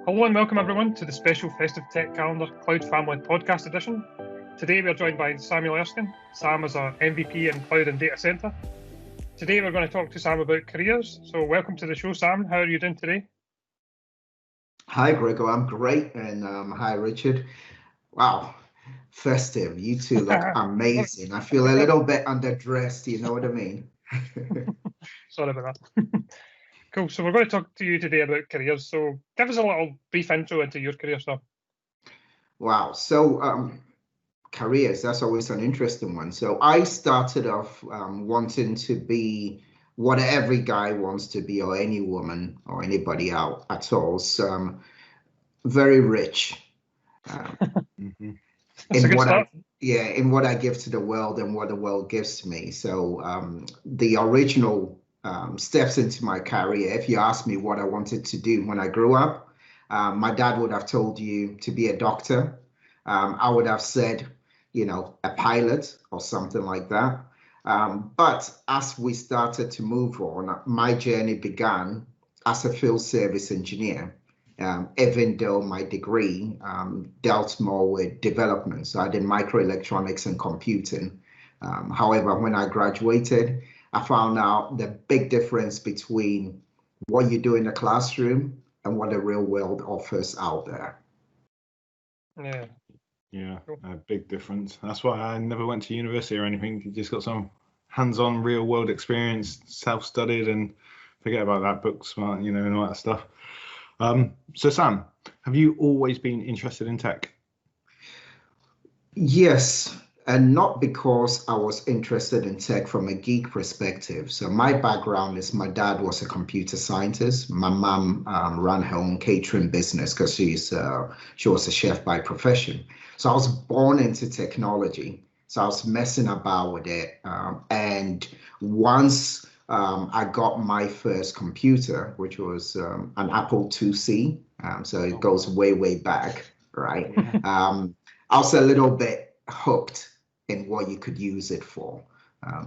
Hello and welcome everyone to the special Festive Tech Calendar Cloud Family Podcast Edition. Today we are joined by Sam Erskine. Sam is our MVP in Cloud and Data Center. Today we're going to talk to Sam about careers. So welcome to the show, Sam. How are you doing today? Hi, Gregor. I'm great. And hi, Richard. Wow, festive. You two look amazing. I feel a little bit underdressed. You know what I mean? Sorry about that. Cool. So we're going to talk to you today about careers. So give us a little brief intro into your career, sir. Wow. So careers, that's always an interesting one. So I started off wanting to be what every guy wants to be, or any woman or anybody out at all. So very rich. In what I give to the world and what the world gives to me. So the original steps into my career, if you ask me what I wanted to do when I grew up, my dad would have told you to be a doctor. I would have said, a pilot or something like that. But as we started to move on, my journey began as a field service engineer. Even though my degree dealt more with development. So I did microelectronics and computing. However, when I graduated, I found out the big difference between what you do in the classroom and what the real world offers out there. Yeah, a big difference. That's why I never went to university or anything. You just got some hands-on real world experience, self-studied, and forget about that book smart, and all that stuff. So Sam, have you always been interested in tech? Yes, and not because I was interested in tech from a geek perspective. So my background is my dad was a computer scientist. My mom ran her own catering business because she was a chef by profession. So I was born into technology. So I was messing about with it. And once I got my first computer, which was an Apple IIc. So it goes way, way back, right? I was a little bit hooked in what you could use it for.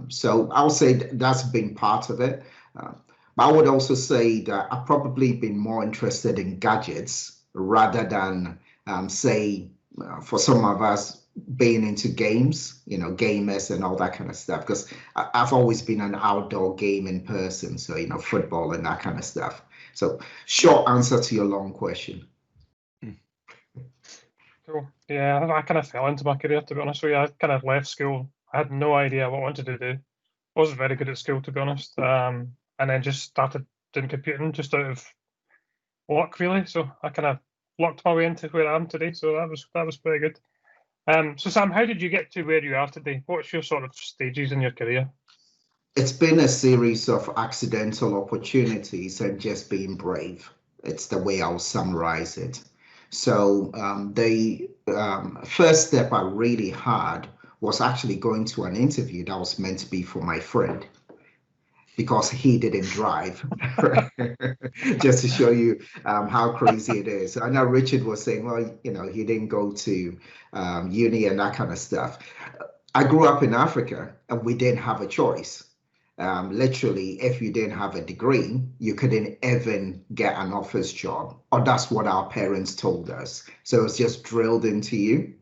So I'll say that's been part of it. But I would also say that I've probably been more interested in gadgets rather than, for some of us, being into games, gamers and all that kind of stuff, because I've always been an outdoor gaming person, so football and that kind of stuff. So short answer to your long question. Cool. Yeah, I kind of fell into my career, to be honest with you. I kind of left school. I had no idea what I wanted to do. I wasn't very good at school, to be honest. And then just started doing computing just out of luck, really. So I kind of lucked my way into where I am today. So that was pretty good. So Sam, how did you get to where you are today? What's your sort of stages in your career? It's been a series of accidental opportunities and just being brave. It's the way I'll summarize it. So the first step I really had was actually going to an interview that was meant to be for my friend, because he didn't drive. Just to show you how crazy it is. I know Richard was saying, well, he didn't go to uni and that kind of stuff. I grew up in Africa and we didn't have a choice. Literally, if you didn't have a degree, you couldn't even get an office job, or that's what our parents told us. So it's just drilled into you.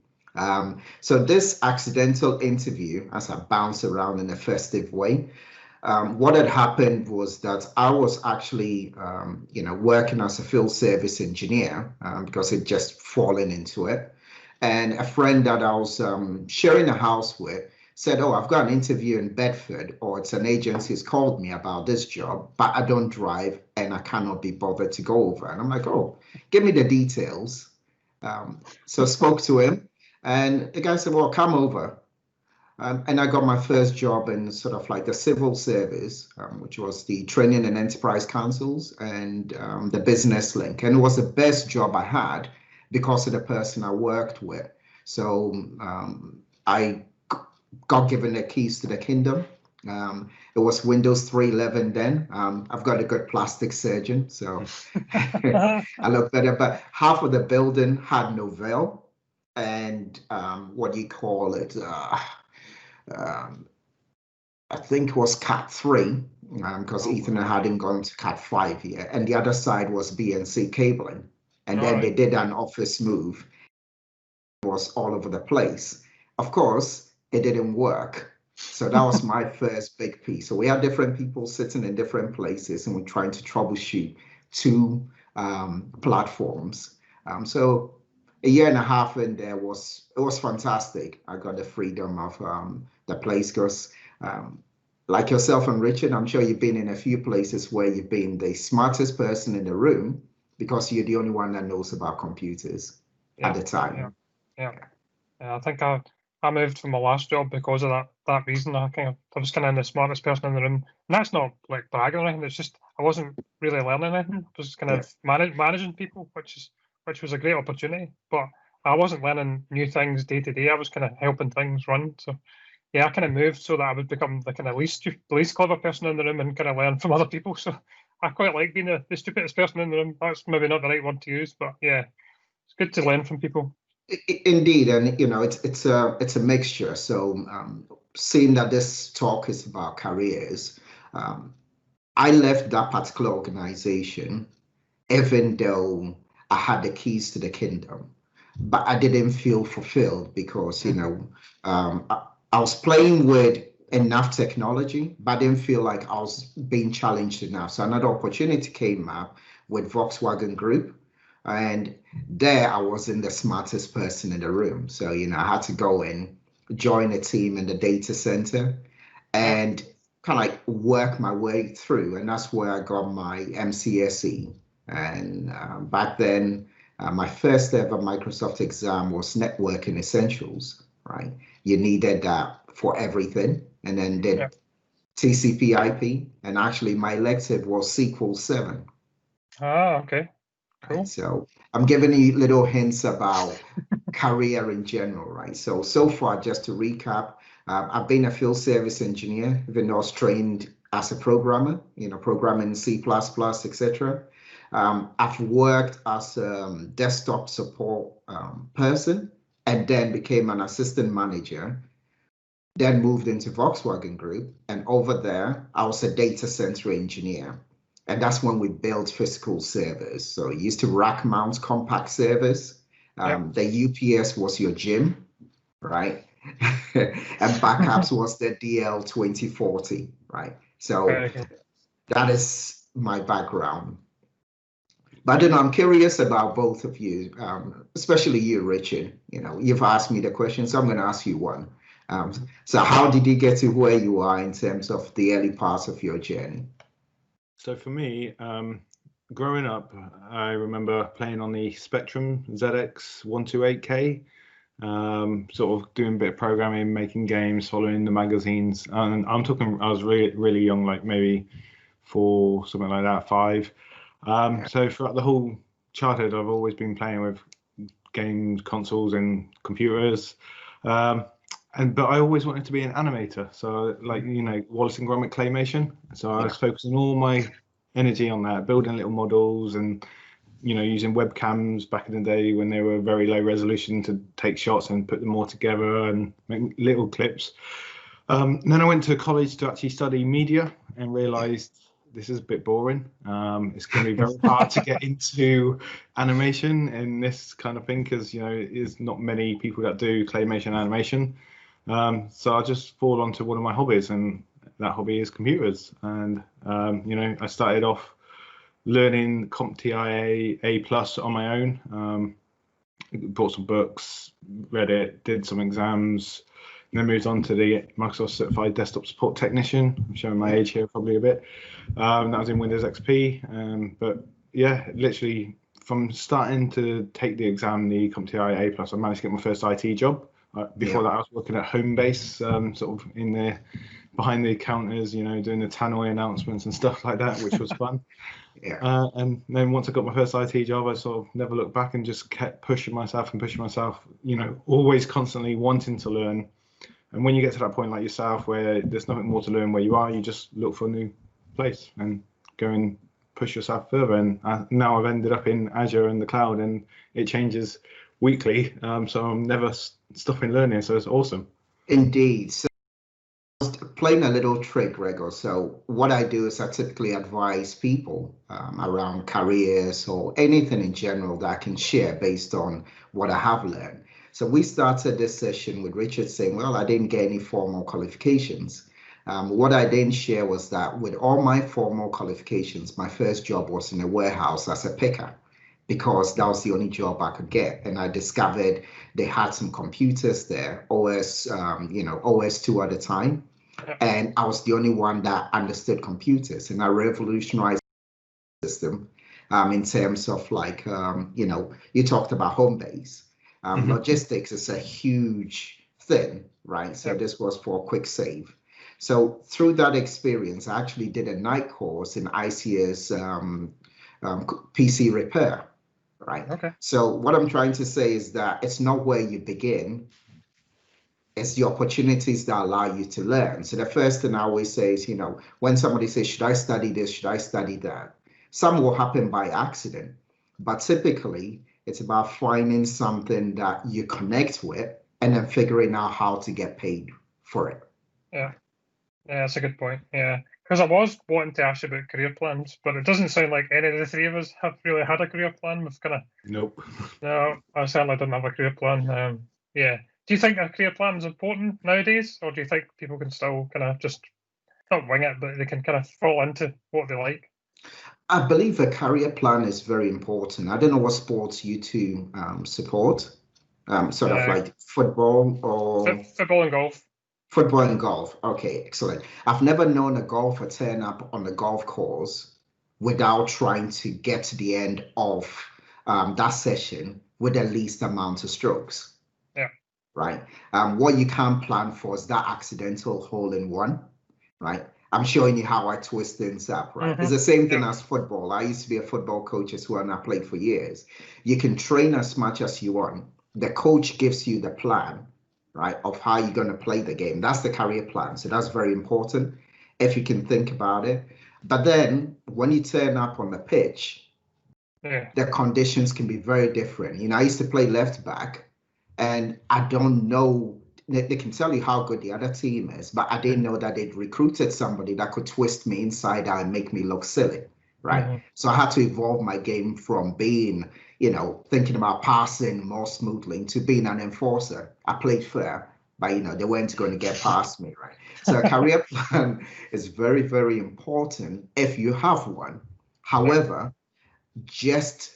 So this accidental interview, as I bounced around in a festive way, what had happened was that I was actually, working as a field service engineer because it just fallen into it. And a friend that I was sharing a house with said, oh, I've got an interview in Bedford, or it's an agency's called me about this job, but I don't drive and I cannot be bothered to go over. And I'm like, oh, give me the details. So I spoke to him and the guy said, well, come over. And I got my first job in sort of like the civil service, which was the training and enterprise councils and the business link. And it was the best job I had because of the person I worked with. So I got given the keys to the kingdom. It was Windows 3.11 then. I've got a good plastic surgeon, so I look better. But half of the building had Novell and what do you call it? I think it was Cat 3, because Ethernet hadn't gone to Cat 5 yet. And the other side was BNC cabling. And then they did an office move. It was all over the place. Of course, it didn't work. So that was my first big piece. So we had different people sitting in different places, and we're trying to troubleshoot two platforms. So a year and a half in there it was fantastic. I got the freedom of the place because like yourself and Richard, I'm sure you've been in a few places where you've been the smartest person in the room because you're the only one that knows about computers at the time. Yeah, I think I moved from my last job because of that reason. I was kind of the smartest person in the room, and that's not like bragging or anything. It's just I wasn't really learning anything. I was kind of managing people, which was a great opportunity. But I wasn't learning new things day to day. I was kind of helping things run. So yeah, I kind of moved so that I would become the kind of least clever person in the room and kind of learn from other people. So I quite like being the stupidest person in the room. That's maybe not the right word to use, but yeah, it's good to learn from people. Indeed, and it's a mixture. So seeing that this talk is about careers, I left that particular organization even though I had the keys to the kingdom, but I didn't feel fulfilled because I was playing with enough technology, but I didn't feel like I was being challenged enough. So another opportunity came up with Volkswagen Group. And there I wasn't the smartest person in the room. So, I had to go and join a team in the data center and kind of like work my way through. And that's where I got my MCSE. And back then, my first ever Microsoft exam was Networking Essentials, right? You needed that for everything. And then did TCP/IP. And actually, my elective was SQL 7. Ah, okay. Cool. So I'm giving you little hints about career in general, right? So far, just to recap, I've been a field service engineer, even though I was trained as a programmer, programming C++, etc. I've worked as a desktop support person and then became an assistant manager, then moved into Volkswagen Group. And over there, I was a data center engineer. And that's when we built physical servers. So you used to rack mount compact servers. The UPS was your gym, right? And backups was the DL2040, right? So that is my background. But I'm curious about both of you, especially you, Richard. You've asked me the question, so I'm going to ask you one. So how did you get to where you are in terms of the early parts of your journey? So for me, growing up, I remember playing on the Spectrum ZX 128K, sort of doing a bit of programming, making games, following the magazines. And I'm talking, I was really, really young, like maybe 4, something like that, 5. So throughout the whole childhood, I've always been playing with games, consoles, and computers. But I always wanted to be an animator. So like, Wallace and Gromit claymation. So I was focusing all my energy on that, building little models and, using webcams back in the day when they were very low resolution to take shots and put them all together and make little clips. Then I went to college to actually study media and realized this is a bit boring. It's going to be very hard to get into animation and this kind of thing because, there's not many people that do claymation animation. So I just fall onto one of my hobbies, and that hobby is computers. And, I started off learning CompTIA A+ on my own, bought some books, read it, did some exams, and then moved on to the Microsoft Certified Desktop Support Technician. I'm showing my age here probably a bit. That was in Windows XP. But yeah, literally from starting to take the exam, the CompTIA A+, I managed to get my first IT job. Before that, I was working at Homebase, sort of in there behind the counters, doing the tannoy announcements and stuff like that, which was fun. And then once I got my first IT job, I sort of never looked back and just kept pushing myself, always constantly wanting to learn. And when you get to that point like yourself, where there's nothing more to learn where you are, you just look for a new place and go and push yourself further. And now I've ended up in Azure and the cloud, and it changes weekly. So I'm never stopping learning. So it's awesome. Indeed. So playing a little trick, Gregor. So what I do is I typically advise people around careers or anything in general that I can share based on what I have learned. So we started this session with Richard saying, well, I didn't get any formal qualifications. What I didn't share was that with all my formal qualifications, my first job was in a warehouse as a picker, because that was the only job I could get. And I discovered they had some computers there, OS2 at the time. And I was the only one that understood computers, and I revolutionized the system in terms of like, you talked about home base. Logistics is a huge thing, right? So this was for a quick save. So through that experience, I actually did a night course in ICS PC repair, right? Okay. So what I'm trying to say is that it's not where you begin, it's the opportunities that allow you to learn. So the first thing I always say is, when somebody says, should I study this, should I study that? Some will happen by accident, but typically it's about finding something that you connect with and then figuring out how to get paid for it. Yeah, that's a good point. Yeah, because I was wanting to ask you about career plans, but it doesn't sound like any of the three of us have really had a career plan. We've kind of nope. No, I certainly don't have a career plan. Yeah. Do you think a career plan is important nowadays, or do you think people can still kind of just not wing it, but they can kind of fall into what they like? I believe a career plan is very important. I don't know what sports you two support, sort of like football or... Football and golf. Football and golf. Okay, excellent. I've never known a golfer turn up on the golf course without trying to get to the end of that session with the least amount of strokes. Yeah. Right. What you can't plan for is that accidental hole in one. Right. I'm showing you how I twist things up. Right. It's the same thing as football. I used to be a football coach as well, and I played for years. You can train as much as you want. The coach gives you the plan, right, of how you're going to play the game. That's the career plan. So that's very important if you can think about it. But then when you turn up on the pitch, the conditions can be very different. I used to play left back, and I don't know, they can tell you how good the other team is, but I didn't know that they'd recruited somebody that could twist me inside out and make me look silly, right? So I had to evolve my game from being, thinking about passing more smoothly to being an enforcer. I played fair, but, they weren't going to get past me, right? So a career plan is very, very important if you have one. However, just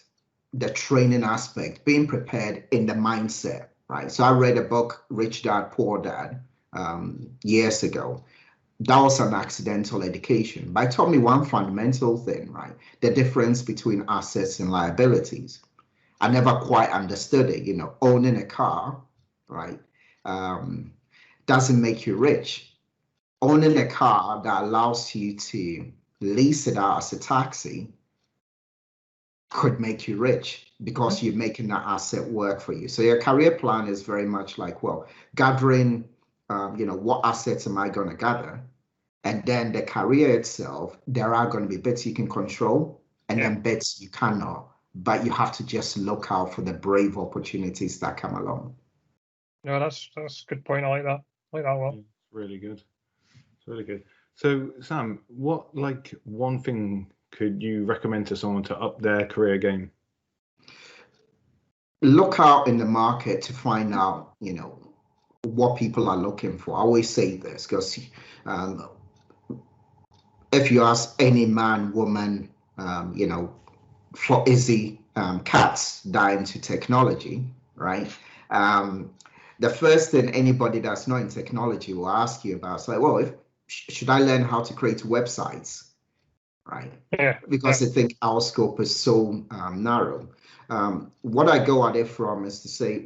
the training aspect, being prepared in the mindset, right? So I read a book, Rich Dad, Poor Dad, years ago. That was an accidental education, but it taught me one fundamental thing, right? The difference between assets and liabilities. I never quite understood it. Owning a car, right, doesn't make you rich. Owning a car that allows you to lease it out as a taxi could make you rich, because you're making that asset work for you. So your career plan is very much like, gathering, what assets am I going to gather? And then the career itself, there are going to be bits you can control and then bits you cannot, but you have to just look out for the brave opportunities that come along. No, that's a good point. I like that. I like that a lot. It's really good. It's really good. So Sam, what one thing could you recommend to someone to up their career game? Look out in the market to find out, what people are looking for. I always say this because if you ask any man, woman, for easy cats dying to technology, right? The first thing anybody that's not in technology will ask you about is like, should I learn how to create websites? Right? Because they think our scope is so narrow. What I go at it from is to say,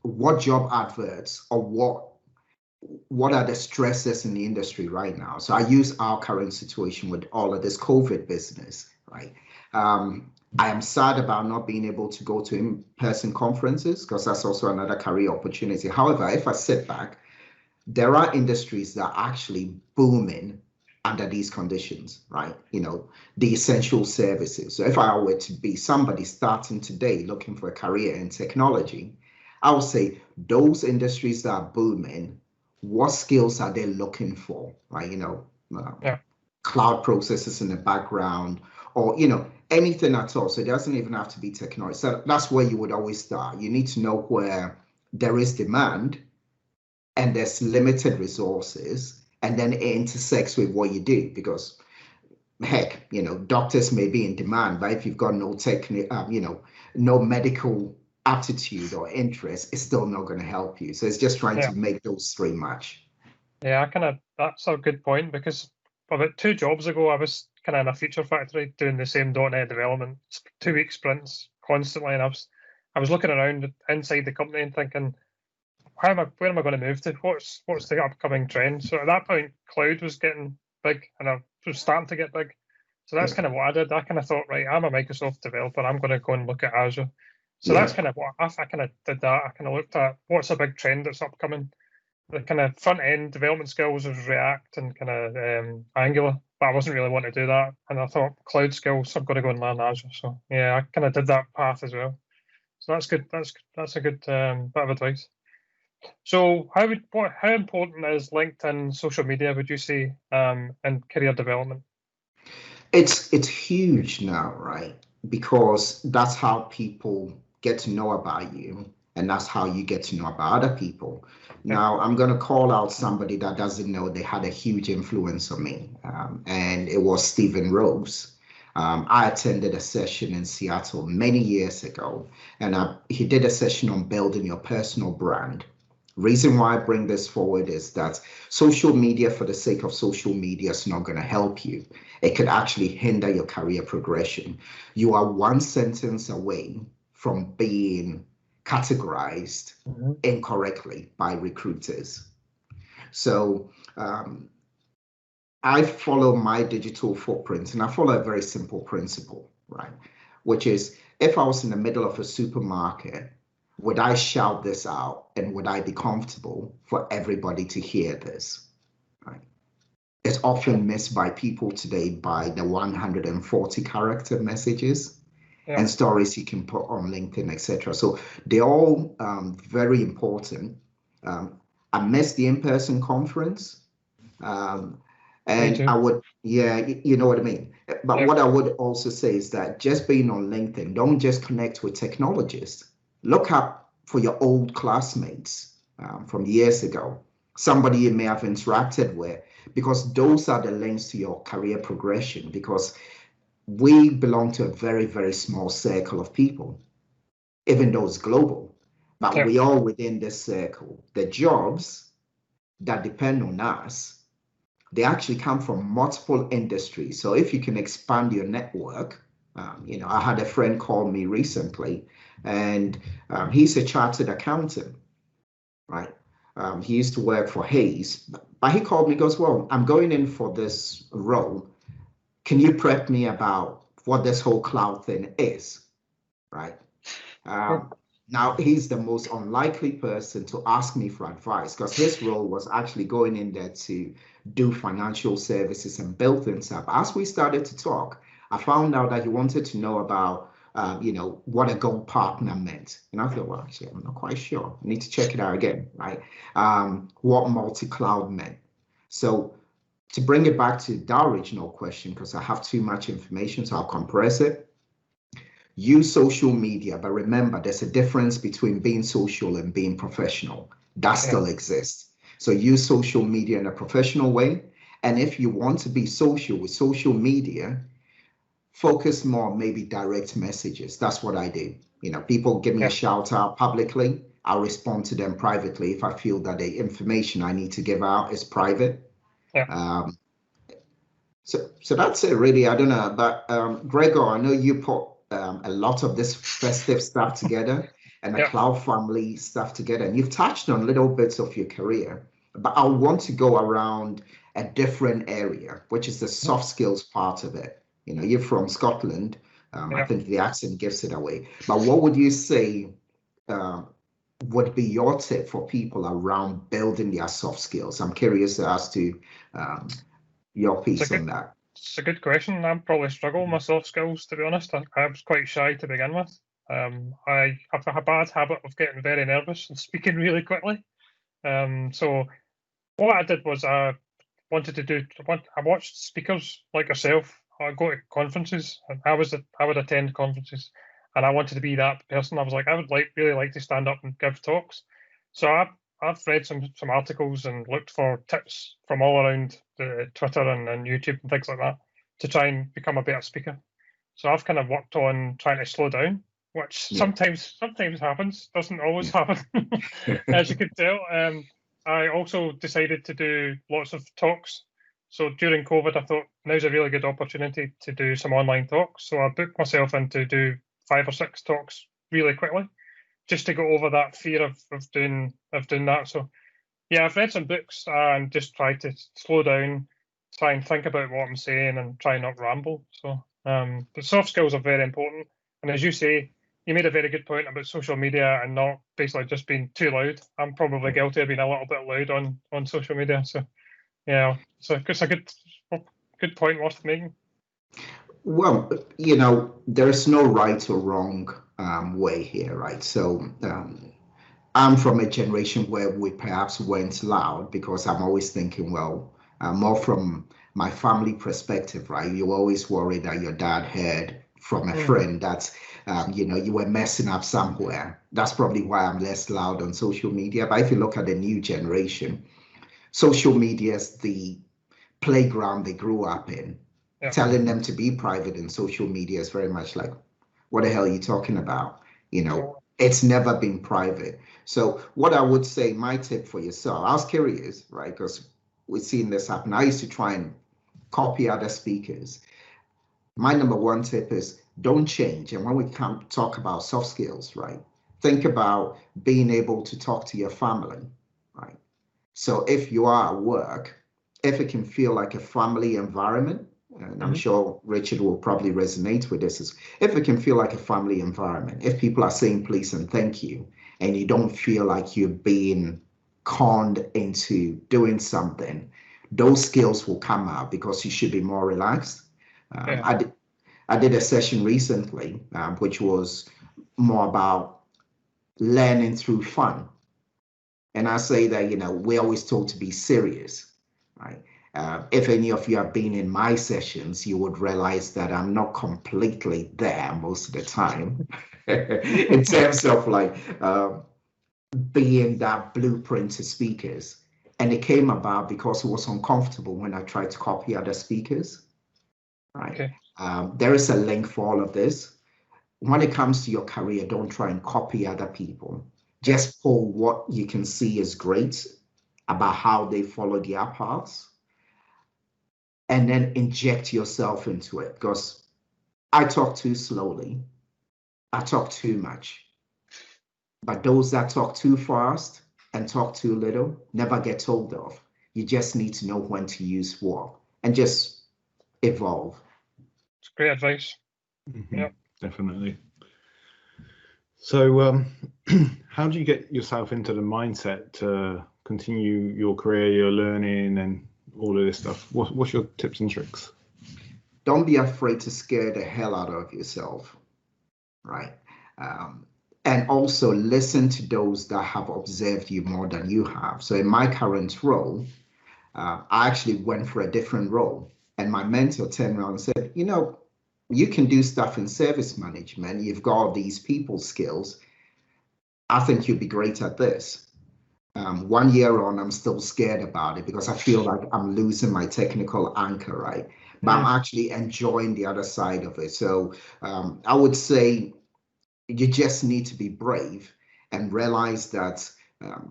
what job adverts or what are the stresses in the industry right now? So I use our current situation with all of this COVID business, right? I am sad about not being able to go to in-person conferences, because that's also another career opportunity. However, if I sit back, there are industries that are actually booming under these conditions, right? The essential services. So if I were to be somebody starting today looking for a career in technology, I would say those industries that are booming what skills are they looking for, right? Yeah. Cloud processes in the background, or anything at all. So it doesn't even have to be technology. So that's where you would always start. You need to know where there is demand and there's limited resources, and then it intersects with what you do, because heck, doctors may be in demand, but if you've got no no medical aptitude or interest, it's still not going to help you. So it's just trying Yeah. to make those three match. Yeah, that's a good point, because about 2 jobs ago, I was kind of in a feature factory doing the same .NET development, 2-week sprints constantly, and I was looking around inside the company and thinking, where am I going to move to? What's the upcoming trend? So at that point, cloud was getting big, and I was starting to get big. So that's kind of what I did. I kind of thought, right, I'm a Microsoft developer. I'm going to go and look at Azure. So that's kind of what I kind of did. That I kind of looked at what's a big trend that's upcoming. The kind of front end development skills was React and kind of Angular, but I wasn't really wanting to do that. And I thought cloud skills, I've got to go and learn Azure. So yeah, I kind of did that path as well. So that's good. That's a good bit of advice. So how important is LinkedIn social media, would you say, in career development? It's huge now, right? Because that's how people get to know about you, and that's how you get to know about other people. Now, I'm going to call out somebody that doesn't know they had a huge influence on me, and it was Stephen Rose. I attended a session in Seattle many years ago, and he did a session on building your personal brand. Reason why I bring this forward is that social media for the sake of social media is not going to help you. It could actually hinder your career progression. You are one sentence away from being categorized incorrectly by recruiters. So I follow my digital footprint, and I follow a very simple principle, right? Which is, if I was in the middle of a supermarket, would I shout this out, and would I be comfortable for everybody to hear this? Right? It's often missed by people today by the 140 character messages and stories you can put on LinkedIn, etc. So they're all very important. I missed the in-person conference, and I would, you know what I mean. But what I would also say is that just being on LinkedIn, don't just connect with technologists. Look up for your old classmates from years ago, somebody you may have interacted with, because those are the links to your career progression, because we belong to a very, very small circle of people, even though it's global, but we are within this circle. The jobs that depend on us, they actually come from multiple industries. So if you can expand your network, I had a friend call me recently, and he's a chartered accountant, right? He used to work for Hayes, but he called me, goes, well, I'm going in for this role. Can you prep me about what this whole cloud thing is, right? Now, he's the most unlikely person to ask me for advice, because his role was actually going in there to do financial services and build things up. As we started to talk, I found out that he wanted to know about, what a gold partner meant. And I thought, well, actually, I'm not quite sure. I need to check it out again, right? What multi-cloud meant. So to bring it back to that original question, because I have too much information, so I'll compress it. Use social media, but remember, there's a difference between being social and being professional. That still exists. So use social media in a professional way. And if you want to be social with social media, focus more on maybe direct messages. That's what I do. People give me a shout out publicly. I'll respond to them privately if I feel that the information I need to give out is private. So that's it, really. I don't know, but Gregor, I know you put a lot of this festive stuff together and the cloud family stuff together, and you've touched on little bits of your career, but I want to go around a different area, which is the soft skills part of it. You're from Scotland. I think the accent gives it away. But what would you say would be your tip for people around building their soft skills? I'm curious as to your piece on that. It's a good question. I probably struggle with my soft skills, to be honest. I was quite shy to begin with. I have a bad habit of getting very nervous and speaking really quickly. So What I did was I wanted to do. I watched speakers like yourself. I go to conferences, and I would attend conferences, and I wanted to be that person. I was like, I would really like to stand up and give talks. So I've read some articles and looked for tips from all around the Twitter and YouTube and things like that to try and become a better speaker. So I've kind of worked on trying to slow down, which sometimes happens, doesn't always happen, as you could tell. I also decided to do lots of talks. So during COVID, I thought now's a really good opportunity to do some online talks. So I booked myself in to do 5 or 6 talks really quickly, just to go over that fear of doing that. So yeah, I've read some books and just try to slow down, try and think about what I'm saying, and try not ramble. So the soft skills are very important. And as you say, you made a very good point about social media and not basically just being too loud. I'm probably guilty of being a little bit loud on social media. So yeah, so it's a good point worth making. Well, there's no right or wrong way here, right? So I'm from a generation where we perhaps went loud because I'm always thinking, well, more from my family perspective, right? You're always worried that your dad heard from a friend that, you were messing up somewhere. That's probably why I'm less loud on social media. But if you look at the new generation, social media is the playground they grew up in. Yeah. Telling them to be private in social media is very much like, what the hell are you talking about? It's never been private. So what I would say, my tip for yourself, I was curious, right? Because we've seen this happen. I used to try and copy other speakers. My number one tip is don't change. And when we come talk about soft skills, right? Think about being able to talk to your family, right? So if you are at work, if it can feel like a family environment, and I'm sure Richard will probably resonate with this, is if it can feel like a family environment, if people are saying please and thank you, and you don't feel like you're being conned into doing something, those skills will come out because you should be more relaxed. I did a session recently, which was more about learning through fun. And I say that, we're always told to be serious, right? If any of you have been in my sessions, you would realize that I'm not completely there most of the time in terms of being that blueprint to speakers. And it came about because it was uncomfortable when I tried to copy other speakers, right? Okay. There is a link for all of this. When it comes to your career, don't try and copy other people. Just pull what you can see is great about how they follow their paths, and then inject yourself into it. Because I talk too slowly, I talk too much. But those that talk too fast and talk too little never get told of. You just need to know when to use what and just evolve. It's great advice. Yeah, definitely. So how do you get yourself into the mindset to continue your career, your learning, and all of this stuff? What's your tips and tricks? Don't be afraid to scare the hell out of yourself, right? And also listen to those that have observed you more than you have. So in my current role, I actually went for a different role, and my mentor turned around and said, you can do stuff in service management. You've got all these people skills. I think you'd be great at this. 1 year on, I'm still scared about it because I feel like I'm losing my technical anchor, right? But I'm actually enjoying the other side of it. So I would say you just need to be brave and realize that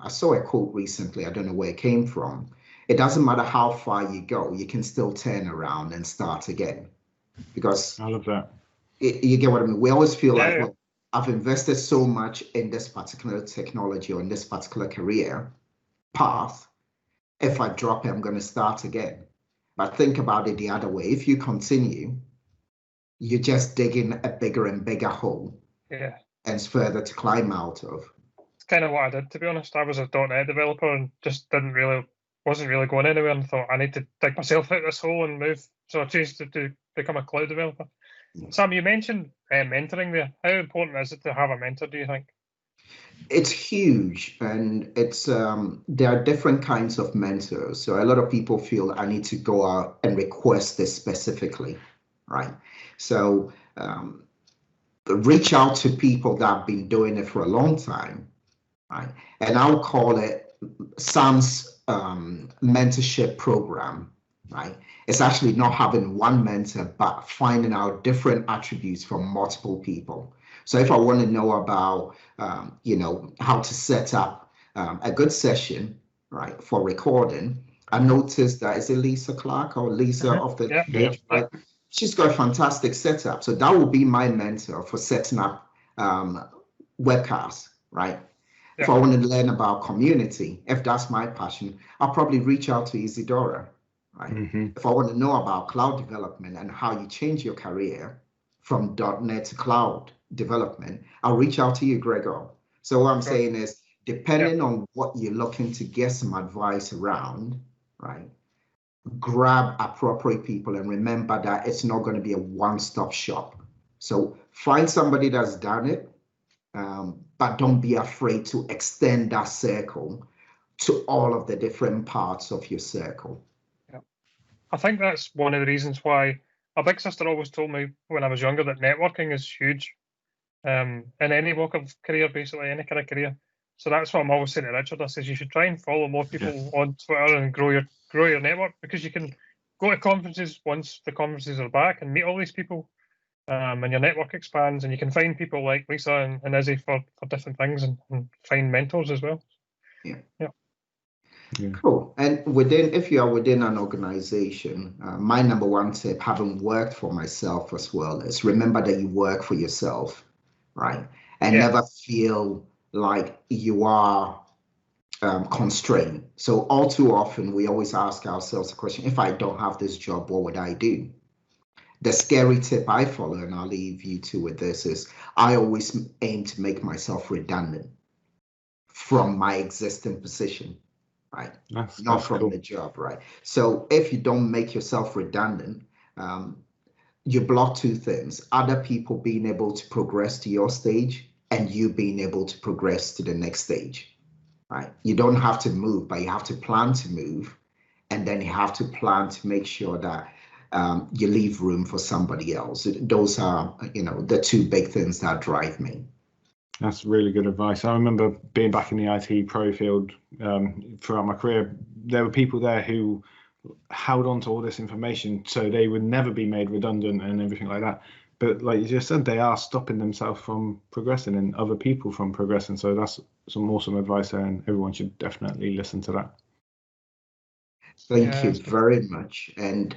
I saw a quote recently. I don't know where it came from. It doesn't matter how far you go, you can still turn around and start again. Because I love that. You get what I mean? We always feel like, well, I've invested so much in this particular technology or in this particular career path. If I drop it, I'm going to start again. But think about it the other way. If you continue, you're just digging a bigger and bigger hole. Yeah. And it's further to climb out of. It's kind of what I did, to be honest. I was a .NET developer and just wasn't really going anywhere, and thought I need to dig myself out of this hole and move. So I changed to become a cloud developer. Yeah. Sam, you mentioned mentoring there. How important is it to have a mentor, do you think? It's huge, and it's there are different kinds of mentors. So a lot of people feel I need to go out and request this specifically, right? So reach out to people that have been doing it for a long time, right? And I'll call it Sam's mentorship program, right? It's actually not having one mentor, but finding out different attributes from multiple people. So if I want to know about, how to set up a good session, right, for recording, I noticed that is it Lisa Clark or Lisa of the page, right? She's got a fantastic setup. So that will be my mentor for setting up webcasts, right? If I want to learn about community, if that's my passion, I'll probably reach out to Isidora, right? If I want to know about cloud development and how you change your career from .NET to cloud development, I'll reach out to you, Gregor. So what I'm saying is, depending on what you're looking to get some advice around, right? Grab appropriate people and remember that it's not going to be a one-stop shop. So find somebody that's done it, but don't be afraid to extend that circle to all of the different parts of your circle. Yeah. I think that's one of the reasons why a big sister always told me when I was younger that networking is huge in any walk of career, basically, any kind of career. So that's what I'm always saying to Richard. I says you should try and follow more people on Twitter and grow your network, because you can go to conferences once the conferences are back and meet all these people, and your network expands, and you can find people like Lisa and Izzy for different things, and find mentors as well. Yeah. Cool. And if you are within an organization, my number one tip, having worked for myself as well, is remember that you work for yourself, right? And never feel like you are constrained. So all too often, we always ask ourselves the question, if I don't have this job, what would I do? The scary tip I follow, and I'll leave you two with this, is I always aim to make myself redundant from my existing position, right? Not from the job, right? So if you don't make yourself redundant, you block two things: other people being able to progress to your stage and you being able to progress to the next stage, right? You don't have to move, but you have to plan to move, and then you have to plan to make sure that you leave room for somebody else. Those are, the two big things that drive me. That's really good advice. I remember being back in the IT pro field throughout my career. There were people there who held on to all this information so they would never be made redundant and everything like that. But like you just said, they are stopping themselves from progressing and other people from progressing. So that's some awesome advice there, and everyone should definitely listen to that. Thank you very much. And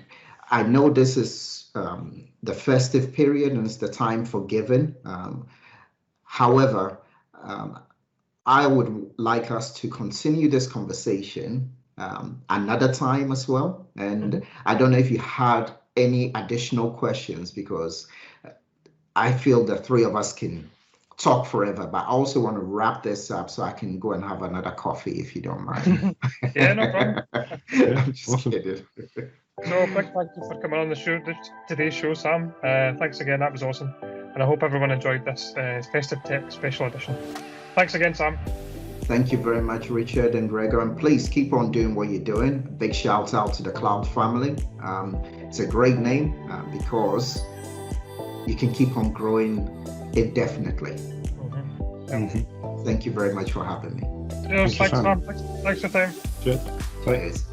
I know this is the festive period and it's the time for giving. However, I would like us to continue this conversation another time as well. And I don't know if you had any additional questions, because I feel the three of us can talk forever, but I also want to wrap this up so I can go and have another coffee, if you don't mind. Yeah, no problem. I'm just kidding. No, thank you for coming on the show, today's show, Sam. Thanks again, that was awesome. And I hope everyone enjoyed this Festive Tech Special Edition. Thanks again, Sam. Thank you very much, Richard and Gregor. And please keep on doing what you're doing. A big shout out to the Cloud family. It's a great name because you can keep on growing indefinitely. Thank you very much for having me. Cheers, thanks, Sam. Thanks for the time. Cheers. Cheers.